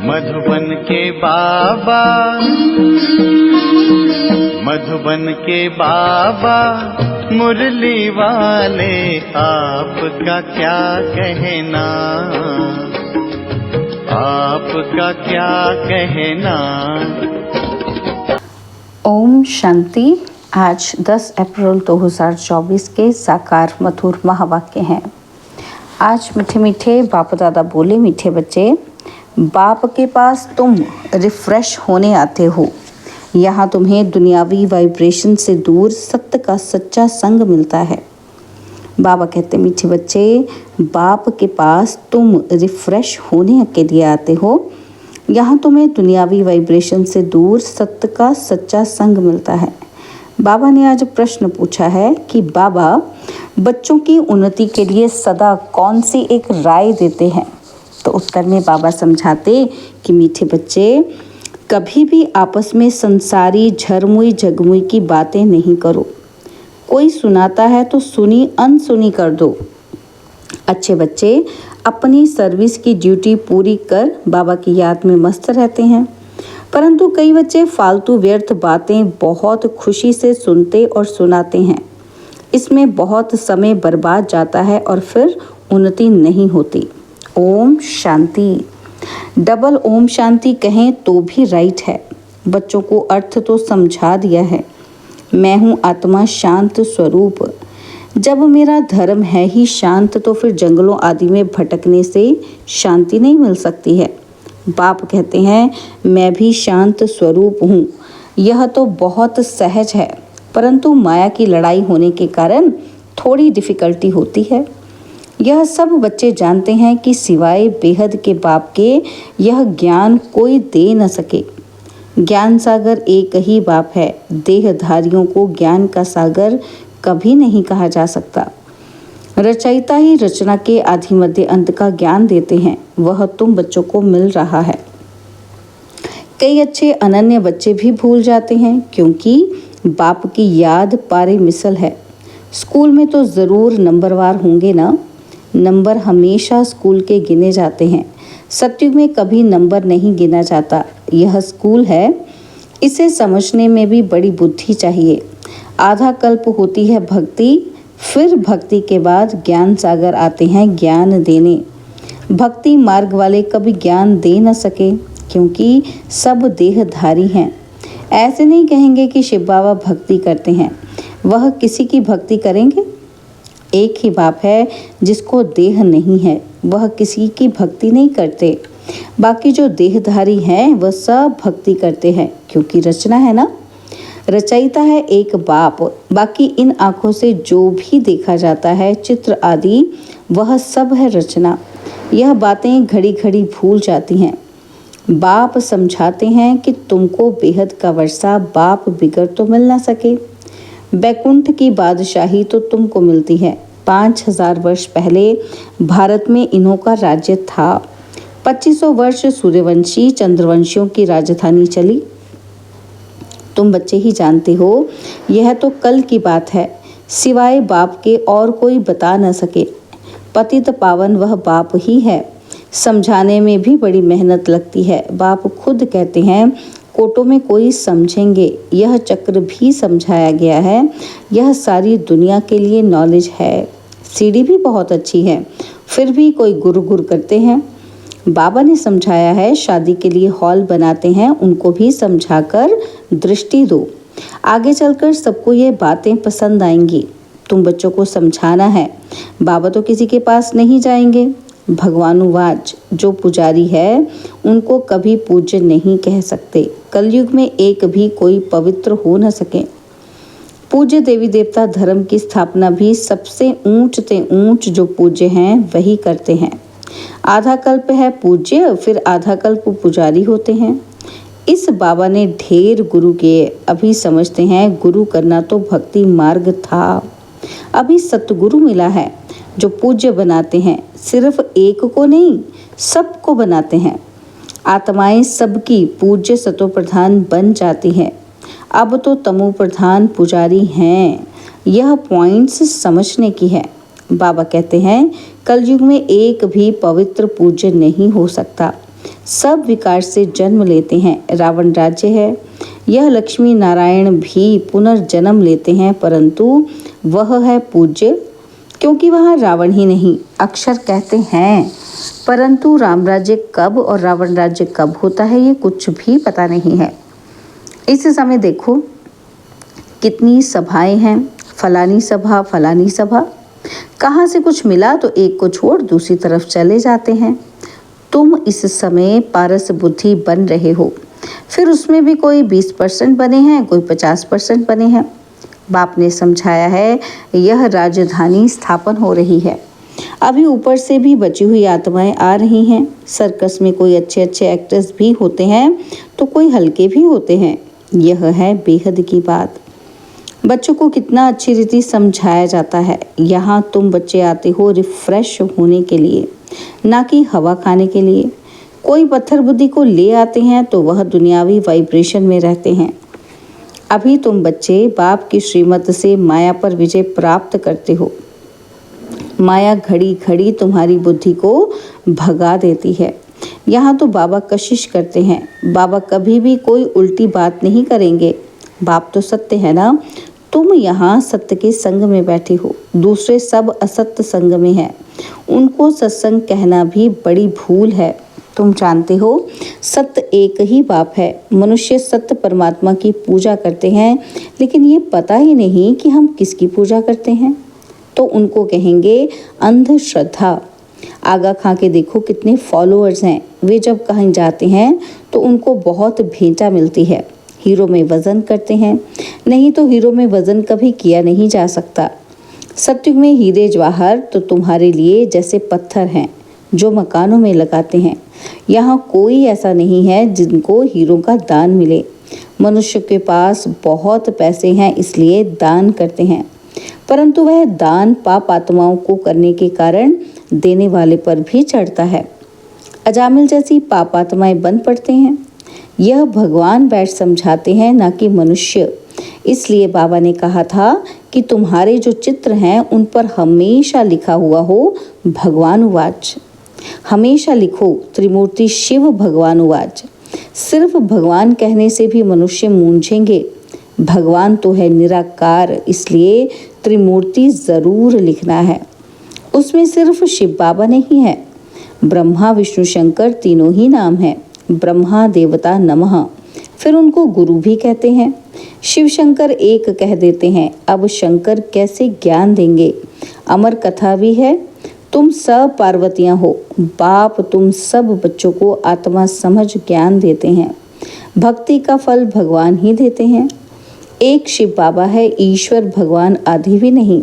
मधुबन के बाबा, मधुबन के बाबा मुरली वाले, आपका क्या कहना, आपका क्या कहना। ओम शांति। आज 10 अप्रैल 2024 के साकार मधुर महावाक्य हैं। आज मीठे मीठे बाप दादा बोले, मीठे बच्चे, बाप के पास तुम रिफ्रेश होने आते हो। यहाँ तुम्हें दुनियावी वाइब्रेशन से दूर सत्य का सच्चा संग मिलता है। बाबा कहते, मीठे बच्चे, बाप के पास तुम रिफ्रेश होने के लिए आते हो। यहाँ तुम्हें दुनियावी वाइब्रेशन से दूर सत्य का सच्चा संग मिलता है। बाबा ने आज प्रश्न पूछा है कि बाबा बच्चों की उन्नति के लिए सदा कौन सी एक राय देते हैं। तो उत्तर में बाबा समझाते कि मीठे बच्चे, कभी भी आपस में संसारी झरमुई झगमुई की बातें नहीं करो। कोई सुनाता है तो सुनी अनसुनी कर दो। अच्छे बच्चे अपनी सर्विस की ड्यूटी पूरी कर बाबा की याद में मस्त रहते हैं, परंतु कई बच्चे फालतू व्यर्थ बातें बहुत खुशी से सुनते और सुनाते हैं। इसमें बहुत समय बर्बाद जाता है और फिर उन्नति नहीं होती। ओम शांति। डबल ओम शांति कहें तो भी राइट है। बच्चों को अर्थ तो समझा दिया है। मैं हूँ आत्मा शांत स्वरूप। जब मेरा धर्म है ही शांत, तो फिर जंगलों आदि में भटकने से शांति नहीं मिल सकती है। बाप कहते हैं, मैं भी शांत स्वरूप हूँ। यह तो बहुत सहज है, परंतु माया की लड़ाई होने के कारण थोड़ी डिफिकल्टी होती है। यह सब बच्चे जानते हैं कि सिवाय बेहद के बाप के यह ज्ञान कोई दे न सके। ज्ञान सागर एक ही बाप है। देहधारियों को ज्ञान का सागर कभी नहीं कहा जा सकता। रचयिता ही रचना के आदि मध्य अंत का ज्ञान देते हैं। वह तुम बच्चों को मिल रहा है। कई अच्छे अनन्य बच्चे भी भूल जाते हैं, क्योंकि बाप की याद पारे मिसल है। स्कूल में तो ज़रूर नंबरवार होंगे ना। नंबर हमेशा स्कूल के गिने जाते हैं। सत्युग में कभी नंबर नहीं गिना जाता। यह स्कूल है, इसे समझने में भी बड़ी बुद्धि चाहिए। आधा कल्प होती है भक्ति, फिर भक्ति के बाद ज्ञान सागर आते हैं ज्ञान देने। भक्ति मार्ग वाले कभी ज्ञान दे न सके, क्योंकि सब देहधारी हैं। ऐसे नहीं कहेंगे कि शिव बाबा भक्ति करते हैं। वह किसी की भक्ति करेंगे? एक ही बाप है जिसको देह नहीं है, वह किसी की भक्ति नहीं करते। बाकी जो देहधारी हैं वह सब भक्ति करते हैं, क्योंकि रचना है ना। रचयिता है एक बाप। बाकी इन आँखों से जो भी देखा जाता है, चित्र आदि, वह सब है रचना। यह बातें घड़ी घड़ी भूल जाती हैं। बाप समझाते हैं कि तुमको बेहद का वर्षा बाप बिगड़ तो मिल ना सके। बैकुंठ की बादशाही तो तुमको मिलती है। 5000 वर्ष पहले भारत में इन्हों का राज्य था। 2500 वर्ष सूर्यवंशी चंद्रवंशियों की राजधानी चली। तुम बच्चे ही जानते हो, यह तो कल की बात है। सिवाय बाप के और कोई बता न सके। पतित पावन वह बाप ही है। समझाने में भी बड़ी मेहनत लगती है। बाप खुद कहते हैं, कोटों में कोई समझेंगे। यह चक्र भी समझाया गया है। यह सारी दुनिया के लिए नॉलेज है। सीढ़ी भी बहुत अच्छी है, फिर भी कोई गुर गुर करते हैं। बाबा ने समझाया है, शादी के लिए हॉल बनाते हैं, उनको भी समझाकर दृष्टि दो। आगे चलकर सबको ये बातें पसंद आएंगी। तुम बच्चों को समझाना है। बाबा तो किसी के पास नहीं जाएंगे। भगवानुवाच, जो पुजारी है उनको कभी पूज्य नहीं कह सकते। कलयुग में एक भी कोई पवित्र हो न सके। पूज्य देवी देवता धर्म की स्थापना भी सबसे ऊंच ते ऊंच जो पूज्य हैं वही करते हैं। आधा कल्प है पूज्य, फिर आधा कल्प पुजारी होते हैं। इस बाबा ने ढेर गुरु किए। अभी समझते हैं गुरु करना तो भक्ति मार्ग था। अभी सतगुरु मिला है जो पूज्य बनाते हैं। सिर्फ एक को नहीं, सबको बनाते हैं। आत्माएं सबकी पूज्य सतो प्रधान बन जाती हैं। अब तो तमो प्रधान पुजारी हैं। यह पॉइंट्स समझने की है। बाबा कहते हैं, कलयुग में एक भी पवित्र पूज्य नहीं हो सकता। सब विकार से जन्म लेते हैं। रावण राज्य है, यह लक्ष्मी नारायण भी पुनर्जन्म लेते हैं, परंतु वह है पूज्य, क्योंकि वह रावण ही नहीं अक्षर कहते हैं। परंतु राम राज्य कब और रावण राज्य कब होता है ये कुछ भी पता नहीं है। इस समय देखो कितनी सभाएं हैं, फलानी सभा, कहाँ से कुछ मिला तो एक को छोड़ दूसरी तरफ चले जाते हैं। तुम इस समय पारस बुद्धि बन रहे हो, फिर उसमें भी कोई 20% बने हैं, कोई 50% बने हैं। बाप ने समझाया है यह राजधानी स्थापन हो रही है, अभी ऊपर से भी बची हुई आत्माएं आ रही हैं। सर्कस में कोई अच्छे अच्छे एक्टर्स भी होते हैं तो कोई हल्के भी होते हैं। यह है बेहद की बात। बच्चों को कितना अच्छी रीति समझाया जाता है। यहाँ तुम बच्चे आते हो रिफ्रेश होने के लिए, ना कि हवा खाने के लिए। कोई पत्थर बुद्धि को ले आते हैं तो वह दुनियावी वाइब्रेशन में रहते हैं। अभी तुम बच्चे बाप की श्रीमत से माया पर विजय प्राप्त करते हो। माया घड़ी घड़ी तुम्हारी बुद्धि को भगा देती है। यहाँ तो बाबा कशिश करते हैं। बाबा कभी भी कोई उल्टी बात नहीं करेंगे। बाप तो सत्य है ना। तुम यहाँ सत्य के संग में बैठे हो, दूसरे सब असत्य संग में हैं। उनको सत्संग कहना भी बड़ी भूल है। तुम जानते हो सत्य एक ही बाप है। मनुष्य सत्य परमात्मा की पूजा करते हैं, लेकिन ये पता ही नहीं कि हम किसकी पूजा करते हैं, तो उनको कहेंगे अंधश्रद्धा। आगा खां के देखो कितने फॉलोअर्स हैं। वे जब कहीं जाते हैं तो उनको बहुत भेंटा मिलती है। हीरो में वजन करते हैं, नहीं तो हीरो में वजन कभी किया नहीं जा सकता। सत्युग में हीरे जवाहर तो तुम्हारे लिए जैसे पत्थर हैं जो मकानों में लगाते हैं। यहाँ कोई ऐसा नहीं है जिनको हीरो का दान मिले। मनुष्य के पास बहुत पैसे हैं इसलिए दान करते हैं, परंतु वह दान पाप आत्माओं को करने के कारण देने वाले पर भी चढ़ता है। अजामिल जैसी पाप आत्माएं बन पड़ते हैं। यह भगवान बैठ समझाते हैं, ना कि मनुष्य। इसलिए बाबा ने कहा था कि तुम्हारे जो चित्र हैं उन पर हमेशा लिखा हुआ हो भगवान उवाच। हमेशा लिखो त्रिमूर्ति शिव भगवान उवाच। सिर्फ भगवान कहने से भी मनुष्य मूंझेंगे। भगवान तो है निराकार, इसलिए त्रिमूर्ति जरूर लिखना है। उसमें सिर्फ शिव बाबा नहीं है, ब्रह्मा विष्णु शंकर तीनों ही नाम है। ब्रह्मा देवता नमः, फिर उनको गुरु भी कहते हैं। शिव शंकर एक कह देते हैं, अब शंकर कैसे ज्ञान देंगे। अमर कथा भी है। तुम सब पार्वतियां हो। बाप तुम सब बच्चों को आत्मा समझ ज्ञान देते हैं। भक्ति का फल भगवान ही देते हैं। एक शिव बाबा है, ईश्वर भगवान आदि भी नहीं।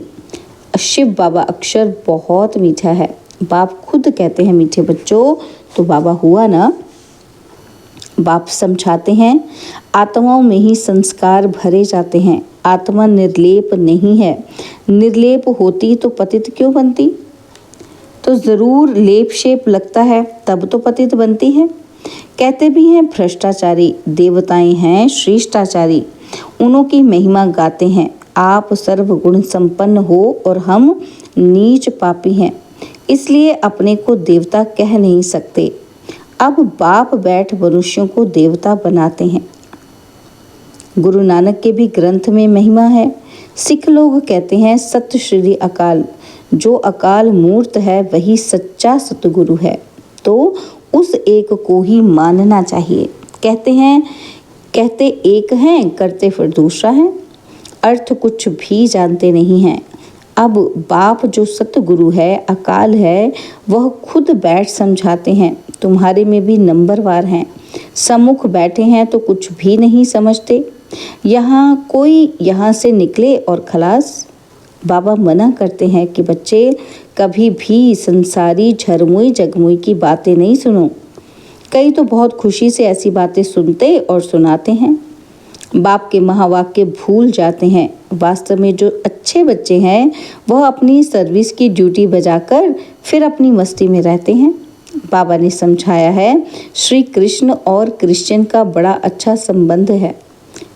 शिव बाबा अक्षर बहुत मीठा है। बाप खुद कहते हैं मीठे बच्चों, तो बाबा हुआ ना। बाप समझाते हैं आत्माओं में ही संस्कार भरे जाते हैं। आत्मा निर्लेप नहीं है। निर्लेप होती तो पतित क्यों बनती। तो जरूर लेप शेप लगता है तब तो पतित बनती है। कहते भी हैं भ्रष्टाचारी, देवताएं हैं श्रेष्ठाचारी, उन्हों की महिमा गाते हैं। आप सर्वगुण संपन्न हो और हम नीच पापी हैं, इसलिए अपने को देवता कह नहीं सकते। अब बाप बैठ मनुष्यों को देवता बनाते हैं। गुरु नानक के भी ग्रंथ में महिमा है। सिख लोग कहते हैं सत्य श्री अकाल, जो अकाल मूर्त है वही सच्चा सतगुरु है, तो उस एक को ही मानना चाहिए। कहते एक हैं, करते फिर दूसरा है। अर्थ कुछ भी जानते नहीं हैं। अब बाप जो सतगुरु है, अकाल है, वह खुद बैठ समझाते हैं। तुम्हारे में भी नंबरवार हैं। सम्मुख बैठे हैं तो कुछ भी नहीं समझते। यहाँ से निकले और खलास। बाबा मना करते हैं कि बच्चे कभी भी संसारी झरमुई जगमुई की बातें नहीं सुनो। कई तो बहुत खुशी से ऐसी बातें सुनते और सुनाते हैं। बाप के महावाक्य भूल जाते हैं। वास्तव में जो अच्छे बच्चे हैं वह अपनी सर्विस की ड्यूटी बजाकर फिर अपनी मस्ती में रहते हैं। बाबा ने समझाया है श्री कृष्ण और क्रिश्चियन का बड़ा अच्छा संबंध है।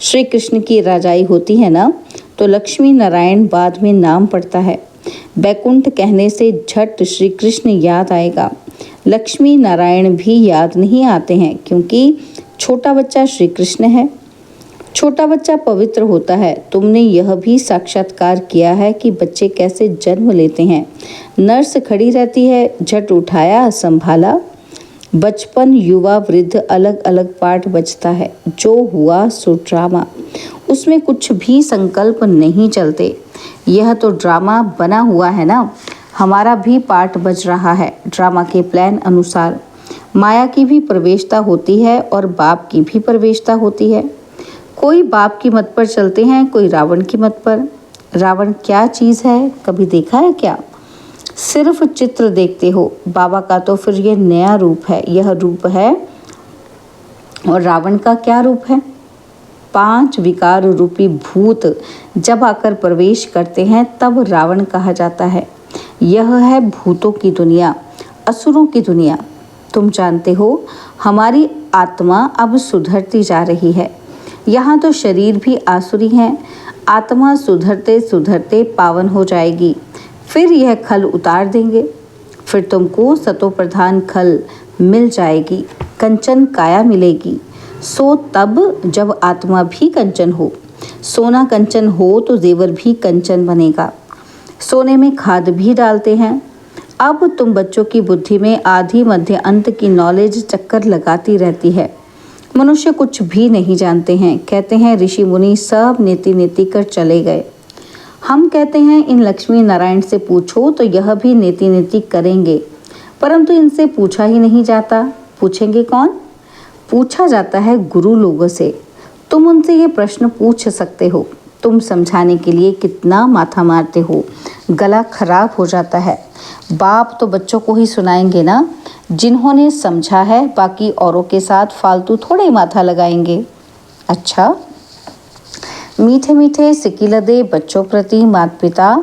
श्री कृष्ण की राजाई होती है ना, तो लक्ष्मी नारायण बाद में नाम पड़ता है। बैकुंठ कहने से झट श्री कृष्ण याद आएगा। लक्ष्मी नारायण भी याद नहीं आते हैं, क्योंकि छोटा बच्चा श्री कृष्ण है। छोटा बच्चा पवित्र होता है। तुमने यह भी साक्षात्कार किया है कि बच्चे कैसे जन्म लेते हैं। नर्स खड़ी रहती है, झट उठाया, संभाला। बचपन, युवा, वृद्ध, अलग अलग पार्ट बजता है। जो हुआ सो ड्रामा, उसमें कुछ भी संकल्प नहीं चलते। यह तो ड्रामा बना हुआ है ना। हमारा भी पार्ट बज रहा है ड्रामा के प्लान अनुसार। माया की भी प्रवेशता होती है और बाप की भी प्रवेशता होती है। कोई बाप की मत पर चलते हैं, कोई रावण की मत पर। रावण क्या चीज़ है, कभी देखा है क्या? सिर्फ चित्र देखते हो। बाबा का तो फिर ये नया रूप है, यह रूप है। और रावण का क्या रूप है? 5 विकार रूपी भूत जब आकर प्रवेश करते हैं तब रावण कहा जाता है। यह है भूतों की दुनिया, असुरों की दुनिया। तुम जानते हो, हमारी आत्मा अब सुधरती जा रही है। यहाँ तो शरीर भी आसुरी हैं। आत्मा सुधरते सुधरते पावन हो जाएगी। फिर यह खल उतार देंगे। फिर तुमको सतो प्रधान खल मिल जाएगी, कंचन काया मिलेगी। सो तब जब आत्मा भी कंचन हो। सोना कंचन हो तो जेवर भी कंचन बनेगा। सोने में खाद भी डालते हैं। अब तुम बच्चों की बुद्धि में आदि मध्य अंत की नॉलेज चक्कर लगाती रहती है। मनुष्य कुछ भी नहीं जानते हैं। कहते हैं ऋषि मुनि सब नीति नीति कर चले गए। हम कहते हैं इन लक्ष्मी नारायण से पूछो तो यह भी नीति नीति करेंगे, परंतु इनसे पूछा ही नहीं जाता। पूछेंगे कौन? पूछा जाता है गुरु लोगों से। तुम उनसे ये प्रश्न पूछ सकते हो। तुम समझाने के लिए कितना माथा मारते हो, गला खराब हो जाता है। बाप तो बच्चों को ही सुनाएंगे ना, जिन्होंने समझा है। बाकी औरों के साथ फालतू थोड़े माथा लगाएंगे। अच्छा, मीठे मीठे सिकिलदे बच्चों प्रति माता पिता,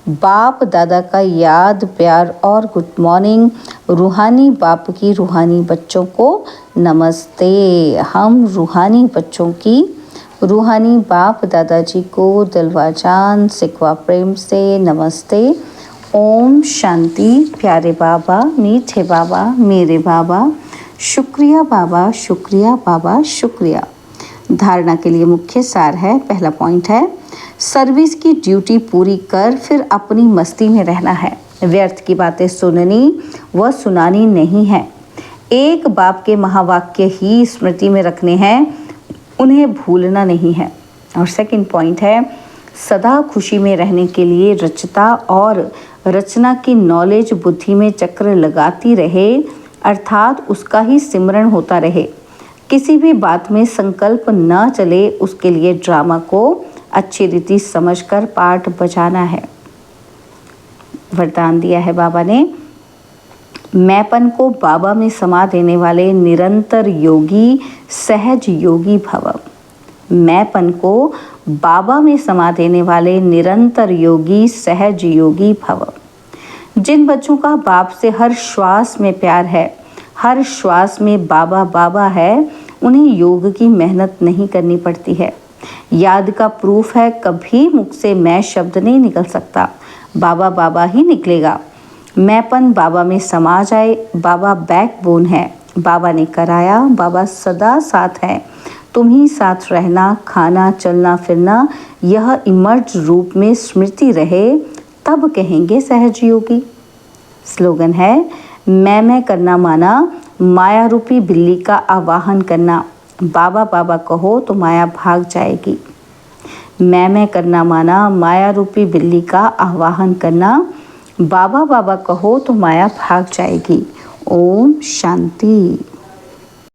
बाप दादा का याद, प्यार और गुड मॉर्निंग। रूहानी बाप की रूहानी बच्चों को नमस्ते। हम रूहानी बच्चों की रूहानी बाप दादाजी को दिलवा जान सिकवा प्रेम से नमस्ते। ओम शांति। प्यारे बाबा, मीठे बाबा, मेरे बाबा, शुक्रिया बाबा, शुक्रिया बाबा, शुक्रिया। धारणा के लिए मुख्य सार है। पहला पॉइंट है, सर्विस की ड्यूटी पूरी कर फिर अपनी मस्ती में रहना है। व्यर्थ की बातें सुननी व सुनानी नहीं है। एक बाप के महावाक्य ही स्मृति में रखने हैं, उन्हें भूलना नहीं है। और सेकंड पॉइंट है, सदा खुशी में रहने के लिए रचता और रचना की नॉलेज बुद्धि में चक्र लगाती रहे, अर्थात उसका ही सिमरण होता रहे। किसी भी बात में संकल्प न चले, उसके लिए ड्रामा को अच्छी रीति समझकर पाठ बजाना है। वरदान दिया है बाबा ने, मैंपन को बाबा में समा देने वाले निरंतर योगी सहज योगी भव। मैंपन को बाबा में समा देने वाले निरंतर योगी सहज योगी भव। जिन बच्चों का बाप से हर श्वास में प्यार है, हर श्वास में बाबा बाबा है, उन्हें योग की मेहनत नहीं करनी पड़ती है। याद का प्रूफ है, कभी मुख से मैं शब्द नहीं निकल सकता, बाबा बाबा ही निकलेगा। मैंपन बाबा में समा जाए। बाबा बैकबोन है, बाबा ने कराया, बाबा सदा साथ है। तुम ही साथ रहना, खाना, चलना फिरना, यह इमर्ज रूप में स्मृति रहे, तब कहेंगे सहज योगी। स्लोगन है, मैं करना माना, माया रूपी बिल्ली का आवाहन करना। बाबा बाबा कहो तो माया भाग जाएगी। मैं करना माना, माया रूपी बिल्ली का आवाहन करना। बाबा बाबा कहो तो माया भाग जाएगी। ओम शांति।